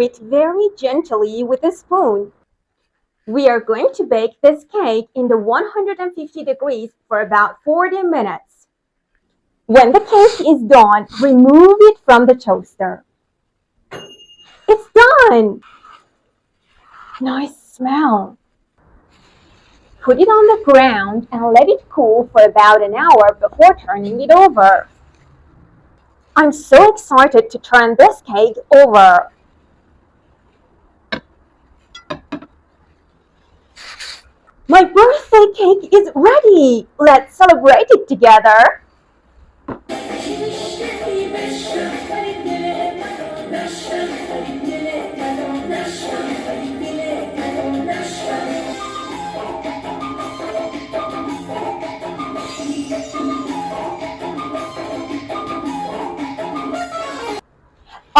it very gently with a spoon. We are going to bake this cake in the 150 degrees for about 40 minutes. When the cake is done, remove it from the toaster. It's done! Nice smell. Put it on the ground and let it cool for about an hour before turning it over. I'm so excited to turn this cake over. My birthday cake is ready! Let's celebrate it together!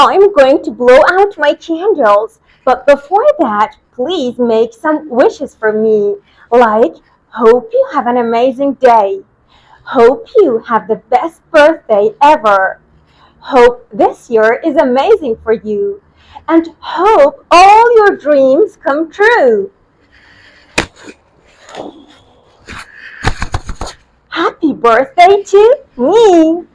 I'm going to blow out my candles, but before that, please make some wishes for me, like, hope you have an amazing day. Hope you have the best birthday ever. Hope this year is amazing for you. And hope all your dreams come true. Happy birthday to me!